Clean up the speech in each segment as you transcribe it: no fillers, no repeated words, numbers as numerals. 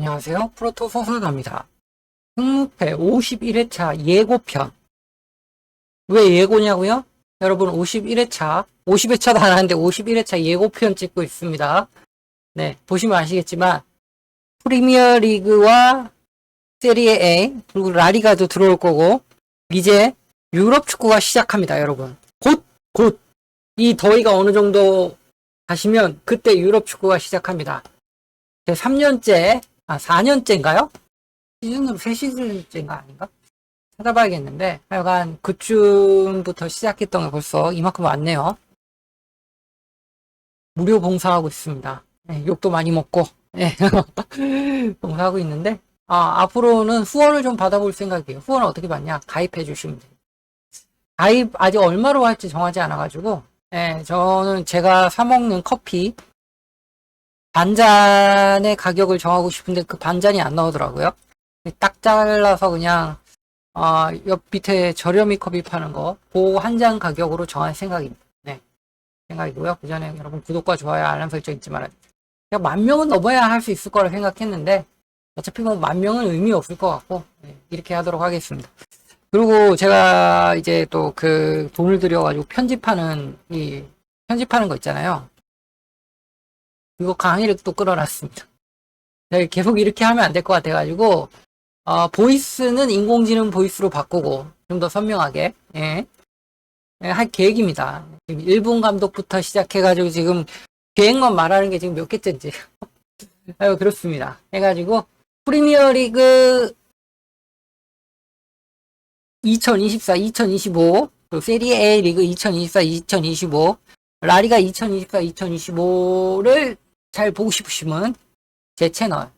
안녕하세요. 프로토 소설가입니다. 승무패 51회차 예고편. 왜 예고냐고요? 여러분 51회차, 50회차도 안 하는데 51회차 예고편 찍고 있습니다. 네, 보시면 아시겠지만 프리미어 리그와 세리에 A, 그리고 라리가도 들어올 거고 이제 유럽 축구가 시작합니다, 여러분. 곧 이 더위가 어느 정도 가시면 그때 유럽 축구가 시작합니다. 3년째, 4년째인가요? 시즌으로 3시즌째인가 아닌가? 찾아봐야겠는데, 하여간 그쯤부터 시작했던 게 벌써 이만큼 왔네요. 무료 봉사하고 있습니다. 네, 욕도 많이 먹고, 네. 봉사하고 있는데, 앞으로는 후원을 좀 받아볼 생각이에요. 후원을 어떻게 받냐? 가입해 주시면 돼요. 가입 아직 얼마로 할지 정하지 않아가지고, 네, 저는 제가 사먹는 커피, 반잔의 가격을 정하고 싶은데 그 반잔이 안 나오더라고요. 딱 잘라서 그냥 옆 밑에 저렴이 커피 파는 거 그 한 잔 가격으로 정할 생각입니다. 네, 생각이고요. 그 전에 여러분 구독과 좋아요, 알람 설정 잊지 말아주세요. 제가 10,000명은 넘어야 할 수 있을 거라 생각했는데 어차피 뭐 10,000명은 의미 없을 것 같고 네, 이렇게 하도록 하겠습니다. 그리고 제가 이제 또 그 돈을 들여가지고 편집하는 거 있잖아요. 이거 강의를 또 끌어놨습니다. 네, 계속 이렇게 하면 안 될 것 같아가지고, 보이스는 인공지능 보이스로 바꾸고, 좀 더 선명하게, 예, 할 계획입니다. 지금 일본 감독부터 시작해가지고 지금 계획만 말하는 게 지금 몇 개째인지. 그렇습니다. 해가지고, 프리미어 리그 2024, 2025, 또 세리에 A 리그 2024, 2025, 라리가 2024, 2025를 잘 보고 싶으시면 제 채널,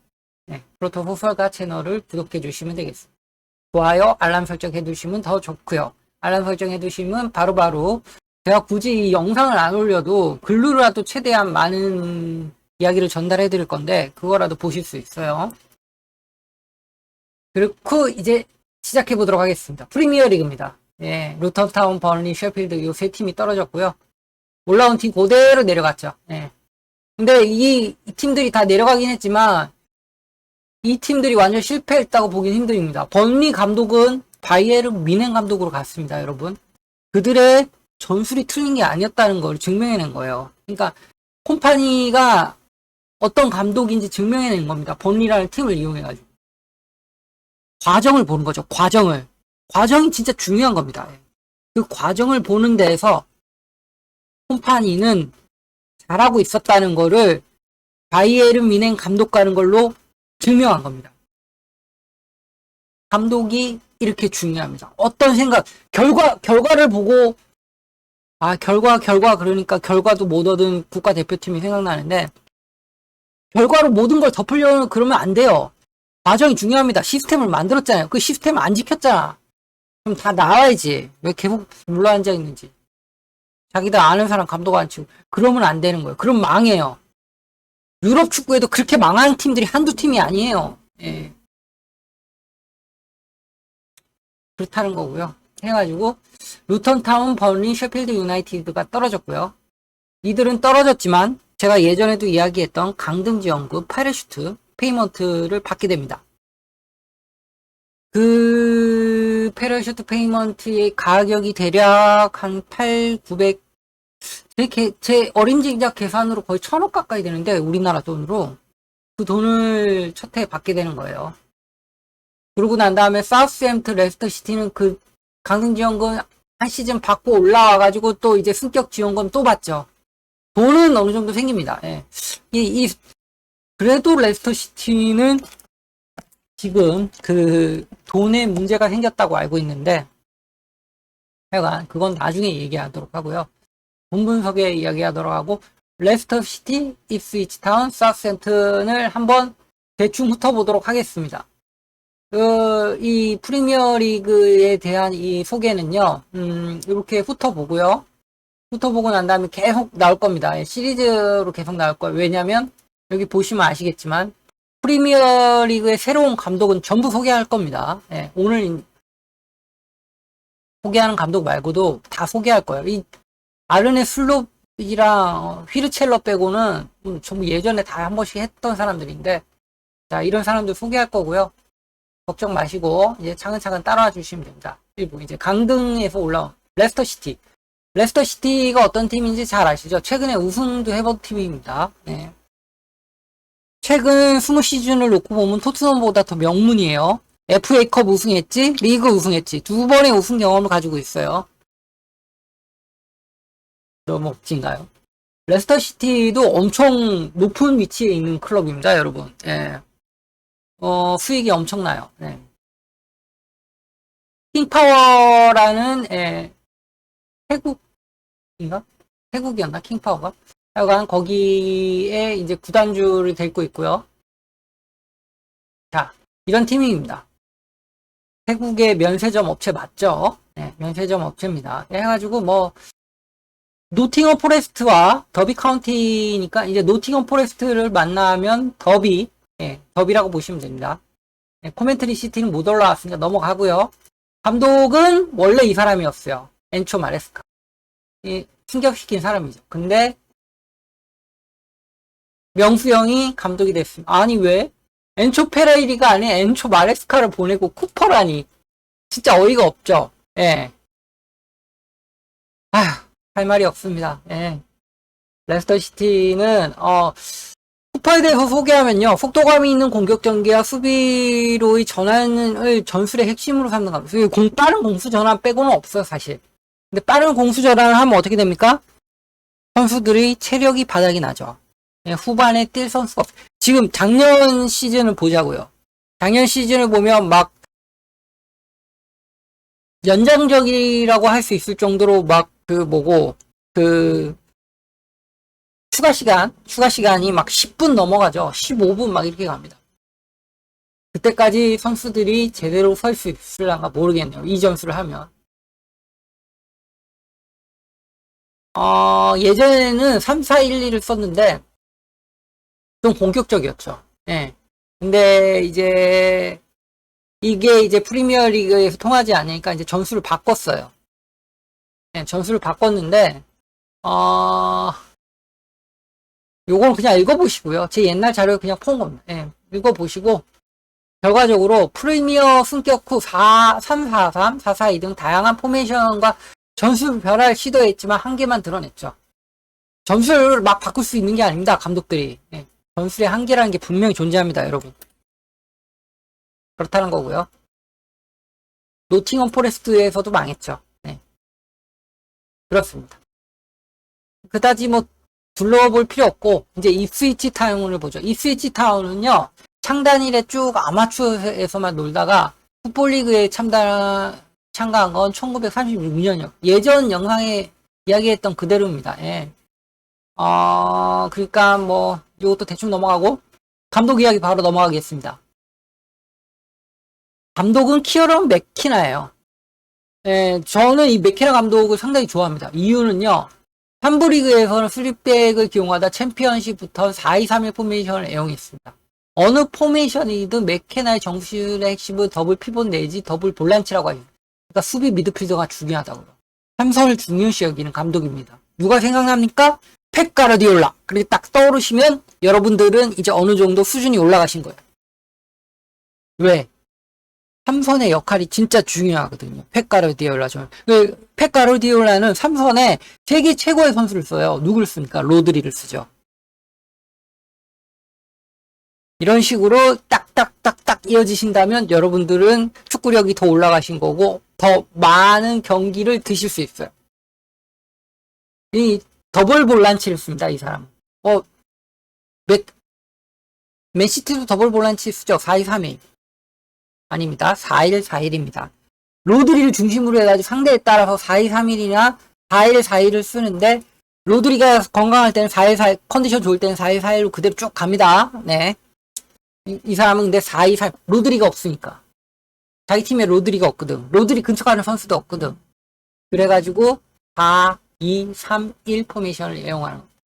네, 프로토 소설가 채널을 구독해 주시면 되겠습니다. 좋아요, 알람 설정 해두시면 더 좋고요. 알람 설정 해두시면 바로바로 제가 굳이 이 영상을 안 올려도 글로라도 최대한 많은 이야기를 전달해 드릴 건데 그거라도 보실 수 있어요. 그리고 이제 시작해 보도록 하겠습니다. 프리미어 리그입니다. 예, 루턴타운, 버널리, 셰필드 이 세 팀이 떨어졌고요. 올라온 팀 그대로 내려갔죠. 예. 근데 이 팀들이 다 내려가긴 했지만 이 팀들이 완전 실패했다고 보긴 힘듭니다. 번리 감독은 바이에른 뮌헨 감독으로 갔습니다, 여러분. 그들의 전술이 틀린 게 아니었다는 걸 증명해낸 거예요. 그러니까 콤파니가 어떤 감독인지 증명해낸 겁니다. 번리라는 팀을 이용해가지고. 과정을 보는 거죠. 과정이 진짜 중요한 겁니다. 그 과정을 보는 데에서 콤파니는 잘하고 있었다는 거를 바이에른 뮌헨 감독 가는 걸로 증명한 겁니다. 감독이 이렇게 중요합니다. 어떤 생각, 결과를 보고, 결과, 그러니까 결과도 못 얻은 국가대표팀이 생각나는데, 결과로 모든 걸 덮으려면 그러면 안 돼요. 과정이 중요합니다. 시스템을 만들었잖아요. 그 시스템 안 지켰잖아. 그럼 다 나와야지. 왜 계속 눌러앉아 있는지. 자기들 아는 사람 감독 안 치고. 그러면 안 되는 거예요. 그럼 망해요. 유럽 축구에도 그렇게 망한 팀들이 한두 팀이 아니에요. 예. 그렇다는 거고요. 해가지고 루턴타운, 버널리, 셰필드 유나이티드가 떨어졌고요. 이들은 떨어졌지만 제가 예전에도 이야기했던 강등지원금, 파래슈트, 페이먼트를 받게 됩니다. 그 패러슈트 페이먼트의 가격이 대략 한 900, 제 어림짐작 계산으로 거의 1,000억 가까이 되는데 우리나라 돈으로 그 돈을 첫 해 받게 되는 거예요. 그러고 난 다음에 사우스햄튼, 레스터 시티는 그 강등지원금 한 시즌 받고 올라와가지고 또 이제 승격 지원금 또 받죠. 돈은 어느 정도 생깁니다. 예. 그래도 레스터 시티는 지금 그 돈에 문제가 생겼다고 알고 있는데 하여간 그건 나중에 얘기하도록 하고요. 본 분석에 이야기하도록 하고 레스터 시티, 입스위치 타운, 사우스햄튼을 한번 대충 훑어보도록 하겠습니다. 이 프리미어 리그에 대한 이 소개는요, 이렇게 훑어보고요. 훑어보고 난 다음에 계속 나올 겁니다. 시리즈로 계속 나올 거예요. 왜냐면 여기 보시면 아시겠지만 프리미어 리그의 새로운 감독은 전부 소개할 겁니다. 예, 오늘 소개하는 감독 말고도 다 소개할 거예요. 이 아르네 슬롯이랑 휘르첼러 빼고는 전부 예전에 다 한 번씩 했던 사람들인데 자, 이런 사람들 소개할 거고요. 걱정 마시고 이제 차근차근 따라와 주시면 됩니다. 그리고 이제 강등에서 올라온 레스터시티. 레스터시티가 어떤 팀인지 잘 아시죠? 최근에 우승도 해본 팀입니다. 네. 최근 20시즌을 놓고 보면 토트넘보다 더 명문이에요. FA컵 우승했지, 리그 우승했지, 두 번의 우승 경험을 가지고 있어요. 너무 멋진가요? 레스터시티도 엄청 높은 위치에 있는 클럽입니다, 여러분. 예. 수익이 엄청나요. 네. 킹파워라는, 태국인가? 태국이었나? 킹파워가? 하여간 거기에 이제 구단주를 데리고 있고요. 자, 이런 팀입니다. 태국의 면세점 업체 맞죠? 네, 면세점 업체입니다. 해가지고 뭐 노팅엄 포레스트와 더비 카운티니까 이제 노팅엄 포레스트를 만나면 더비, 더비라고 보시면 됩니다. 코멘트리 시티는 못 올라왔으니까 넘어가고요. 감독은 원래 이 사람이었어요. 엔초 마레스카. 충격시킨 사람이죠. 근데 명수 형이 감독이 됐습니다. 아니 왜? 엔초 페레이리가 아닌 엔초 마레스카를 보내고 쿠퍼라니. 진짜 어이가 없죠. 예. 아휴, 할 말이 없습니다. 예. 레스터 시티는 쿠퍼에 대해서 소개하면요. 속도감이 있는 공격 전개와 수비로의 전환을 전술의 핵심으로 삼는 겁니다. 빠른 공수 전환 빼고는 없어요, 사실. 근데 빠른 공수 전환을 하면 어떻게 됩니까? 선수들이 체력이 바닥이 나죠. 예, 후반에 뛸 선수가 없어요. 지금 작년 시즌을 보자고요. 작년 시즌을 보면 막 연장적이라고 할 수 있을 정도로 막 추가 시간이 막 10분 넘어가죠. 15분 막 이렇게 갑니다. 그때까지 선수들이 제대로 설 수 있을란가 모르겠네요. 이 점수를 하면. 예전에는 3-4-1-2를 썼는데 좀 공격적이었죠. 예. 근데 이게 이제 프리미어 리그에서 통하지 않으니까 이제 전술을 바꿨어요. 예, 전술을 바꿨는데 요건 그냥 읽어보시고요. 제 옛날 자료를 그냥 푼 겁니다. 예, 읽어보시고 결과적으로 프리미어 승격 후 3-4-3, 4-4-2 등 다양한 포메이션과 전술 변화를 시도했지만 한계만 드러냈죠. 전술을 막 바꿀 수 있는 게 아닙니다. 감독들이. 예, 전술의 한계라는 게 분명히 존재합니다. 여러분. 그렇다는 거고요. 노팅엄 포레스트에서도 망했죠. 네. 그렇습니다. 그다지 뭐 둘러볼 필요 없고 이제 입스위치 타운을 보죠. 입스위치 타운은요. 창단일에 쭉 아마추어에서만 놀다가 풋볼리그에 참가한 건 1936년이요. 예전 영상에 이야기했던 그대로입니다. 예. 그러니까 뭐 이것도 대충 넘어가고 감독 이야기 바로 넘어가겠습니다. 감독은 키어런 맥키나예요. 예, 저는 이 맥키나 감독을 상당히 좋아합니다. 이유는요. 3부 리그에서는 3백을 기용하다 챔피언십부터 4-2-3-1 포메이션을 애용했습니다. 어느 포메이션이든 맥케나의 정신의 핵심은 더블 피봇 내지 더블 볼란치라고 하죠. 그러니까 수비 미드필더가 중요하다고요. 삼선을 중요시 여기는 감독입니다. 누가 생각납니까? 펩 가르디올라. 그렇게 딱 떠오르시면 여러분들은 이제 어느 정도 수준이 올라가신 거예요. 왜? 삼선의 역할이 진짜 중요하거든요. 펩 가르디올라죠. 펩 가르디올라는 삼선에 세계 최고의 선수를 써요. 누굴 씁니까? 로드리를 쓰죠. 이런 식으로 딱딱딱딱 이어지신다면 여러분들은 축구력이 더 올라가신 거고 더 많은 경기를 드실 수 있어요. 이 더블 볼란치를 씁니다. 이 사람은. 맨시티도 더블 볼란치 쓰죠. 4-2-3-1. 아닙니다. 4-1-4-1입니다. 로드리를 중심으로 해가지고 상대에 따라서 4-2-3-1이나 4-1-4-1을 쓰는데 로드리가 건강할 때는 4-1-4-1, 컨디션 좋을 때는 4-1-4-1로 그대로 쭉 갑니다. 네. 이 사람은 근데 4-2-3, 로드리가 없으니까. 자기 팀에 로드리가 없거든. 로드리 근처 가는 선수도 없거든. 그래가지고 4-2-3-1 포메이션을 애용하는 겁니다.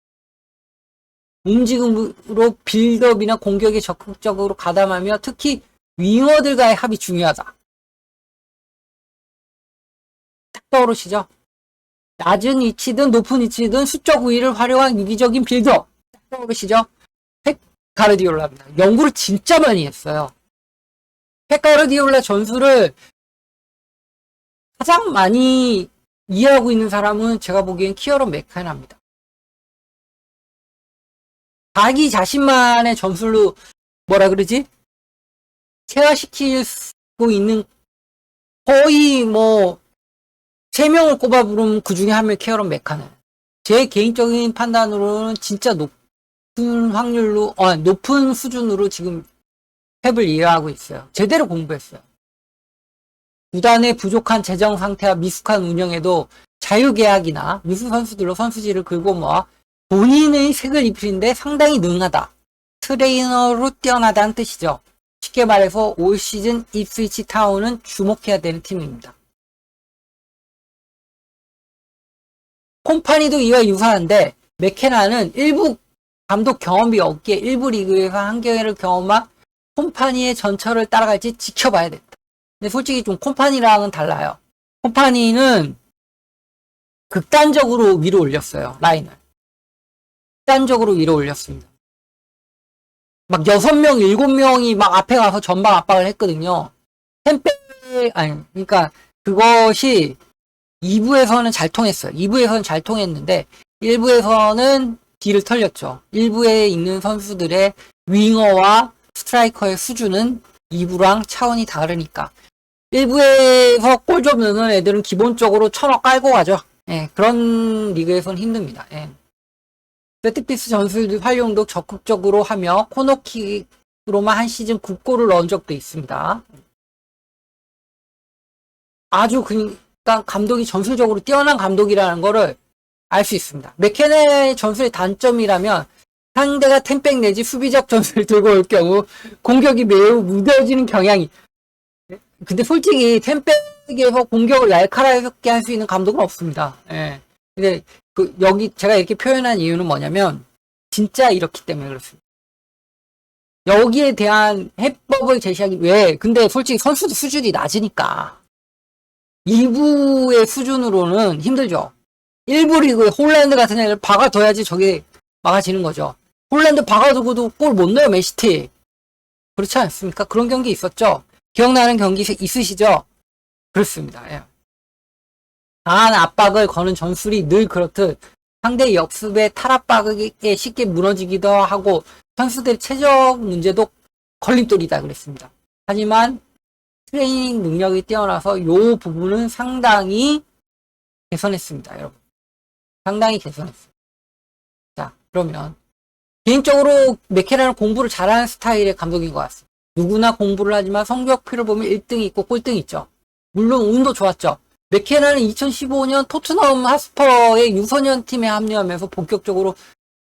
움직임으로 빌드업이나 공격에 적극적으로 가담하며 특히 윙어들과의 합이 중요하다. 딱 떠오르시죠? 낮은 위치든 높은 위치든 수적 우위를 활용한 유기적인 빌드업. 딱 떠오르시죠? 가르디올라입니다. 연구를 진짜 많이 했어요. 펩 가르디올라 전술을 가장 많이 이해하고 있는 사람은 제가 보기엔 키어런 메케나입니다. 자기 자신만의 전술로 뭐라 그러지? 체화시키고 있는 거의 뭐 3명을 꼽아 부르면 그 중에 한 명이 키어런 메카는. 제 개인적인 판단으로는 진짜 높은 확률로, 높은 수준으로 지금 펩을 이해하고 있어요. 제대로 공부했어요. 구단의 부족한 재정 상태와 미숙한 운영에도 자유계약이나 유수 선수들로 선수지를 긁고 모아 본인의 색을 입히는데 상당히 능하다. 트레이너로 뛰어나다는 뜻이죠. 쉽게 말해서 올 시즌 입스위치 타운은 주목해야 되는 팀입니다. 콤파니도 이와 유사한데 맥케나는 일부 감독 경험이 없기에 일부 리그에서 한겨레를 경험한 콤파니의 전철을 따라갈지 지켜봐야 된다. 근데 솔직히 좀 콤파니랑은 달라요. 콤파니는 극단적으로 위로 올렸어요. 라인을. 극단적으로 위로 올렸습니다. 막 6명, 7명이 막 앞에 가서 전방 압박을 했거든요. 그러니까 그것이 2부에서는 잘 통했어요. 2부에서는 잘 통했는데 1부에서는 뒤를 털렸죠. 1부에 있는 선수들의 윙어와 스트라이커의 수준은 2부랑 차원이 다르니까 1부에서 골 좀 넣는 애들은 기본적으로 1000억 깔고 가죠. 예, 그런 리그에서는 힘듭니다. 예. 세트피스 전술 활용도 적극적으로 하며 코너킥으로만 한 시즌 9골을 넣은 적도 있습니다. 아주 그러니까 감독이 전술적으로 뛰어난 감독이라는 거를 알 수 있습니다. 맥케나의 전술의 단점이라면 상대가 템백 내지 수비적 전술을 들고 올 경우 공격이 매우 무뎌지는 경향이. 근데 솔직히 템백에서 공격을 날카롭게 할 수 있는 감독은 없습니다. 예. 근데 여기 제가 이렇게 표현한 이유는 뭐냐면 진짜 이렇기 때문에 그렇습니다. 여기에 대한 해법을 제시하기 왜? 근데 솔직히 선수도 수준이 낮으니까 2부의 수준으로는 힘들죠. 1부 리그에 홀란드 같은 애를 박아둬야지 저게 막아지는 거죠. 홀란드 박아두고도 골 못 넣어요, 맨시티. 그렇지 않습니까? 그런 경기 있었죠. 기억나는 경기 있으시죠? 그렇습니다. 예. 강한 압박을 거는 전술이 늘 그렇듯 상대 역습의 탈압박에 쉽게 무너지기도 하고 선수들의 체적 문제도 걸림돌이다 그랬습니다. 하지만 트레이닝 능력이 뛰어나서 이 부분은 상당히 개선했습니다. 여러분. 상당히 개선했어요. 자, 그러면 개인적으로 맥케나는 공부를 잘하는 스타일의 감독인 것 같습니다. 누구나 공부를 하지만 성적표를 보면 1등이 있고 꼴등이 있죠. 물론 운도 좋았죠. 맥케나는 2015년 토트넘 하스퍼의 유소년 팀에 합류하면서 본격적으로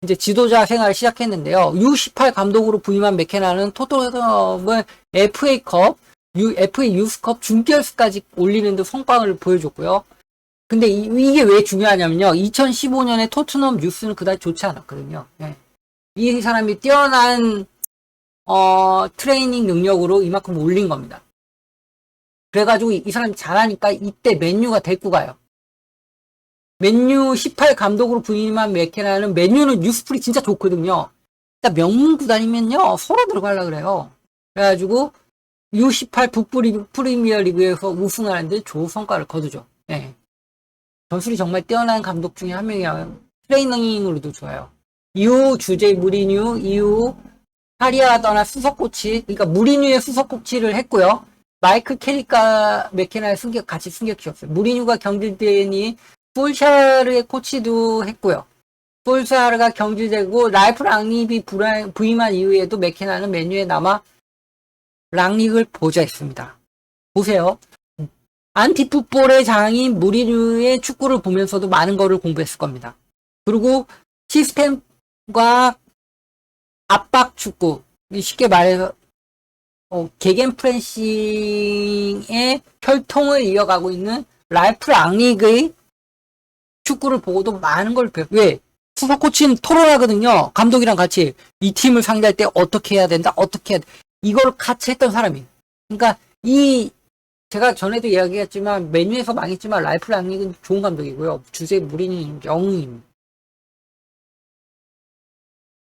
이제 지도자 생활을 시작했는데요. U18 감독으로 부임한 맥케나는 토트넘을 FA컵, FA 유스컵 준결승까지 올리는 데 성과를 보여줬고요. 근데 이게 왜 중요하냐면요. 2015년에 토트넘 뉴스는 그다지 좋지 않았거든요. 네. 이 사람이 뛰어난 트레이닝 능력으로 이만큼 올린 겁니다. 그래가지고 이 사람이 잘하니까 이때 맨유가 데리고 가요. 맨유 18 감독으로 부임한 맥케나는 맨유는 뉴스풀이 진짜 좋거든요. 일단 명문 구단이면요. 서로 들어가려고 그래요. 그래가지고 U18 북프리미어 리그에서 우승하는데 좋은 성과를 거두죠. 네. 전술이 정말 뛰어난 감독 중에 한 명이야. 트레이닝으로도 좋아요. 이후 주제 무리뉴, 이후 파리아가 떠나 수석 코치, 그러니까 무리뉴의 수석 코치를 했고요. 마이클 캐릭과 맥케나의 같이 승격시켰어요. 무리뉴가 경질되니 솔샤르의 코치도 했고요. 솔샤르가 경질되고 라이프 랑닉이 부임한 이후에도 맥케나는 맨유에 남아 랑닉을 보좌했습니다. 보세요. 안티풋볼의 장인 무리뉴의 축구를 보면서도 많은 거를 공부했을 겁니다. 그리고 시스템과 압박 축구, 쉽게 말해서 게겐프레싱의 혈통을 이어가고 있는 랄프 랑닉의 축구를 보고도 많은 걸 배워요. 왜? 수석 코치는 토론하거든요. 감독이랑 같이 이 팀을 상대할 때 어떻게 해야 된다, 어떻게 해야 돼. 이걸 같이 했던 사람이에요. 그러니까 제가 전에도 이야기했지만 맨유에서 망했지만 랄프 랑닉은 좋은 감독이고요. 주제 무리뉴는 영웅입니다.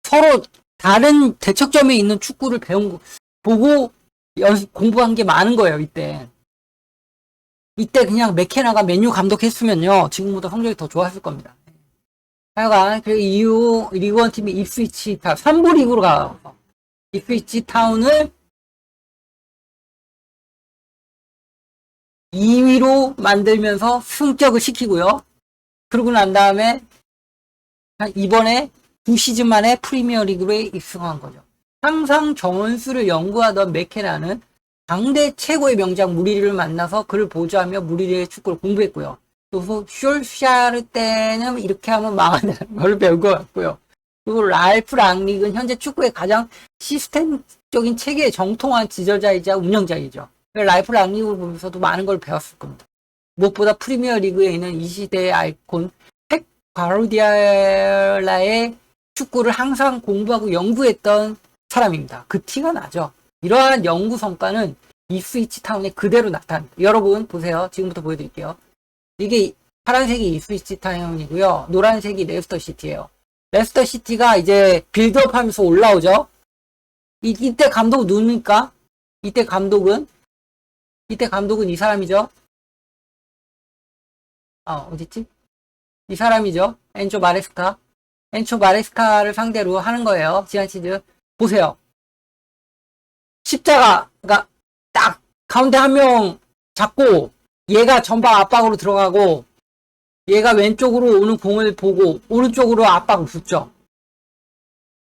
서로 다른 대척점에 있는 축구를 보고 공부한 게 많은 거예요, 이때. 이때 그냥 맥케나가 맨유 감독했으면요, 지금보다 성적이 더 좋았을 겁니다. 하여간, 그 이후, 리그원 팀이 입스위치 타운, 3부 리그로 가서, 입스위치 타운을 2위로 만들면서 승격을 시키고요. 그러고 난 다음에, 이번에 2시즌 만에 프리미어 리그에 입성한 거죠. 항상 정원수를 연구하던 맥케나는 당대 최고의 명장 무리를 만나서 그를 보조하며 무리의 축구를 공부했고요. 또 숄샤르 때는 이렇게 하면 망한다는 걸 배운 것 같고요. 그리고 랄프 랑닉은 현재 축구의 가장 시스템적인 체계에 정통한 지도자이자 운영자이죠. 랄프 랑닉을 보면서도 많은 걸 배웠을 겁니다. 무엇보다 프리미어 리그에 있는 이 시대의 아이콘 펩 과르디올라의 축구를 항상 공부하고 연구했던 사람입니다. 그 티가 나죠. 이러한 연구 성과는 입스위치 타운에 그대로 나타납니다. 여러분 보세요. 지금부터 보여드릴게요. 이게 파란색이 입스위치 타운이고요. 노란색이 레스터 시티예요. 레스터 시티가 이제 빌드업 하면서 올라오죠. 이때 감독은 누굽니까? 이때 감독은 이 사람이죠. 어딨지? 이 사람이죠. 엔초 마레스카를 상대로 하는 거예요. 지난 시즌. 보세요. 십자가가 딱 가운데 한 명 잡고 얘가 전방 압박으로 들어가고 얘가 왼쪽으로 오는 공을 보고 오른쪽으로 압박을 붙죠.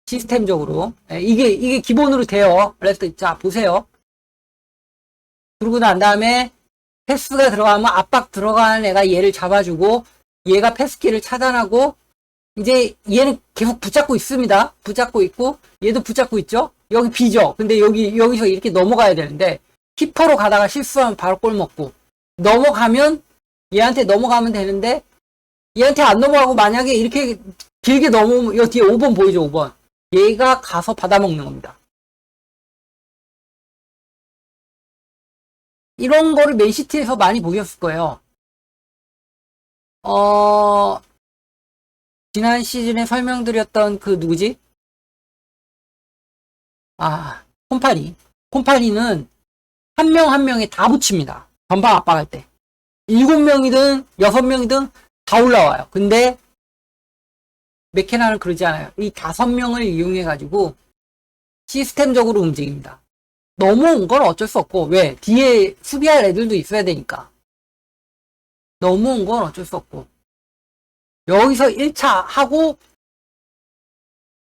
시스템적으로. 이게 기본으로 돼요. 그래서 자 보세요. 그러고 난 다음에 패스가 들어가면 압박 들어가는 애가 얘를 잡아주고 얘가 패스키를 차단하고 이제 얘는 계속 붙잡고 있습니다. 붙잡고 있고 얘도 붙잡고 있죠. 여기 비죠. 근데 여기서 이렇게 넘어가야 되는데 키퍼로 가다가 실수하면 바로 골 먹고 넘어가면 얘한테 넘어가면 되는데 얘한테 안 넘어가고 만약에 이렇게 길게 넘어오면 여기 뒤에 5번 보이죠. 5번. 얘가 가서 받아먹는 겁니다. 이런 거를 맨시티에서 많이 보셨을 거예요. 지난 시즌에 설명드렸던 그 누구지? 콤파니는 한 명 한 명에 다 붙입니다. 전방 압박할 때. 7명이든 6명이든 다 올라와요. 근데 맥케나는 그러지 않아요. 이 5명을 이용해가지고 시스템적으로 움직입니다. 넘어온 건 어쩔 수 없고 왜? 뒤에 수비할 애들도 있어야 되니까. 넘어온 건 어쩔 수 없고 여기서 1차 하고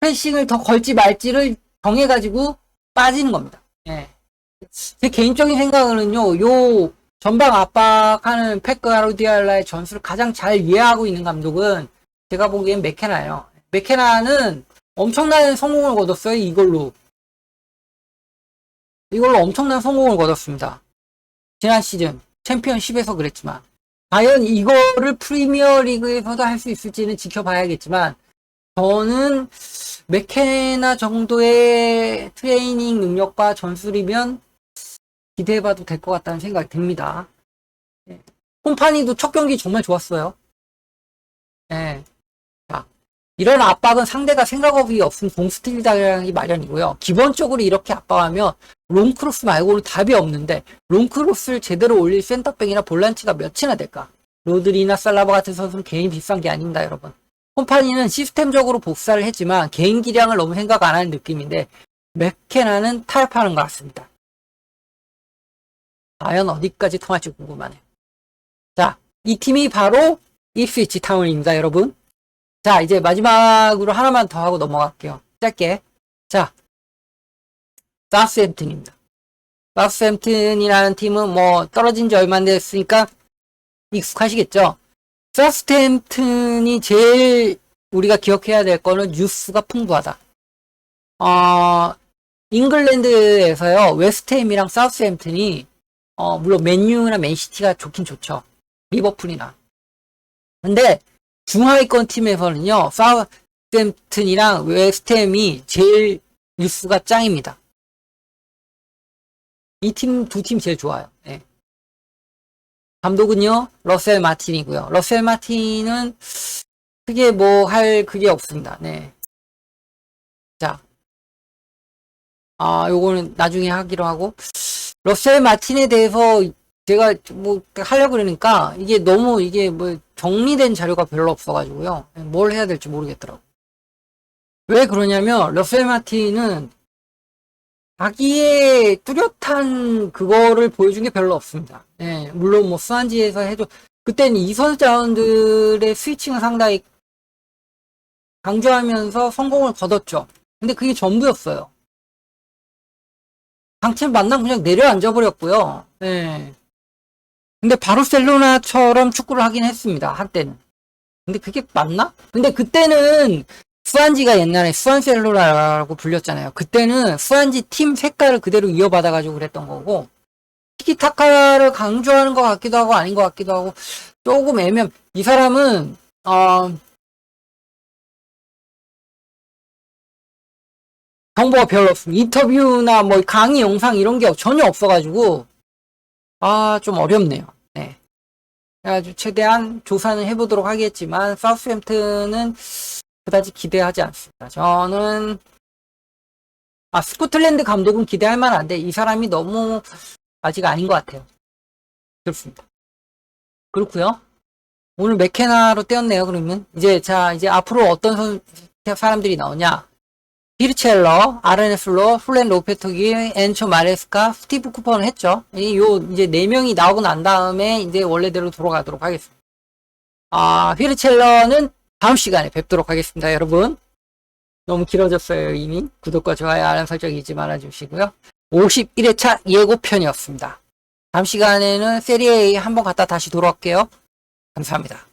프레싱을 더 걸지 말지를 정해가지고 빠지는 겁니다. 예. 제 개인적인 생각으로는요, 요 전방 압박하는 펩 가르디올라의 전술을 가장 잘 이해하고 있는 감독은 제가 보기엔 맥케나예요. 맥케나는 엄청난 성공을 거뒀어요. 이걸로 엄청난 성공을 거뒀습니다. 지난 시즌 챔피언십에서 그랬지만 과연 이거를 프리미어 리그에서도 할 수 있을지는 지켜봐야겠지만 저는 맥케나 정도의 트레이닝 능력과 전술이면 기대해봐도 될 것 같다는 생각이 듭니다. 콤파니도 첫 경기 정말 좋았어요. 네. 자, 이런 압박은 상대가 생각이 없으면 공스틸 당하기 마련이고요. 기본적으로 이렇게 압박하면 롱크로스 말고는 답이 없는데 롱크로스를 제대로 올릴 센터백이나 볼란치가 몇이나 될까? 로드리나 살라바 같은 선수는 개인이 비싼 게 아닙니다, 여러분. 콤파니는 시스템적으로 복사를 했지만 개인 기량을 너무 생각 안 하는 느낌인데 맥케나는 타협하는 것 같습니다. 과연 어디까지 통할지 궁금하네요. 자, 이 팀이 바로 입스위치 타운입니다, 여러분. 자, 이제 마지막으로 하나만 더 하고 넘어갈게요. 짧게. 자, 사우스햄튼입니다. 사우스햄튼이라는 팀은 뭐 떨어진 지 얼마 안 됐으니까 익숙하시겠죠? 사우스햄튼이 제일 우리가 기억해야 될 거는 뉴스가 풍부하다. 잉글랜드에서요, 웨스트햄이랑 사우스햄튼이 물론 맨유나 맨시티가 좋긴 좋죠. 리버풀이나. 근데 중하위권 팀에서는요, 사우스햄튼이랑 웨스트햄이 제일 뉴스가 짱입니다. 이 팀, 두 팀 제일 좋아요. 네. 감독은요, 러셀 마틴이고요. 러셀 마틴은 크게 뭐 할 그게 없습니다. 네. 자, 요거는 나중에 하기로 하고, 러셀 마틴에 대해서 제가 뭐 하려고 그러니까 이게 너무 이게 뭐 정리된 자료가 별로 없어가지고요. 뭘 해야 될지 모르겠더라고. 왜 그러냐면 러셀 마틴은 자기의 뚜렷한 그거를 보여준 게 별로 없습니다. 예, 물론 뭐 수완지에서 해줘. 그때는 이 선수자들의 스위칭을 상당히 강조하면서 성공을 거뒀죠. 근데 그게 전부였어요. 당첨 만나면 그냥 내려앉아 버렸고요. 예. 근데 바르셀로나처럼 축구를 하긴 했습니다. 한때는. 근데 그게 맞나? 근데 그때는 수완지가 옛날에 수완셀로라고 불렸잖아요. 그때는 수완지 팀 색깔을 그대로 이어받아가지고 그랬던 거고, 티키타카를 강조하는 것 같기도 하고 아닌 것 같기도 하고 조금 이 사람은 정보가 별로 없습니다. 인터뷰나 뭐 강의 영상 이런 게 전혀 없어가지고 좀 어렵네요. 네. 그래가지고 최대한 조사는 해보도록 하겠지만 사우스햄튼은 그다지 기대하지 않습니다. 저는 스코틀랜드 감독은 기대할 만한데 이 사람이 너무 아직 아닌 것 같아요. 그렇습니다. 그렇고요. 오늘 맥케나로 떼었네요. 그러면 이제 앞으로 어떤 사람들이 나오냐? 비르첼러, 아르네슬로, 플랜 로페토기, 엔초 마레스카, 스티브 쿠퍼는 했죠. 이제 4명이 나오고 난 다음에 이제 원래대로 돌아가도록 하겠습니다. 비르첼러는 다음 시간에 뵙도록 하겠습니다, 여러분. 너무 길어졌어요, 이미. 구독과 좋아요, 알람 설정 잊지 말아주시고요. 51회차 예고편이었습니다. 다음 시간에는 세리에 A 한번 갔다 다시 돌아올게요. 감사합니다.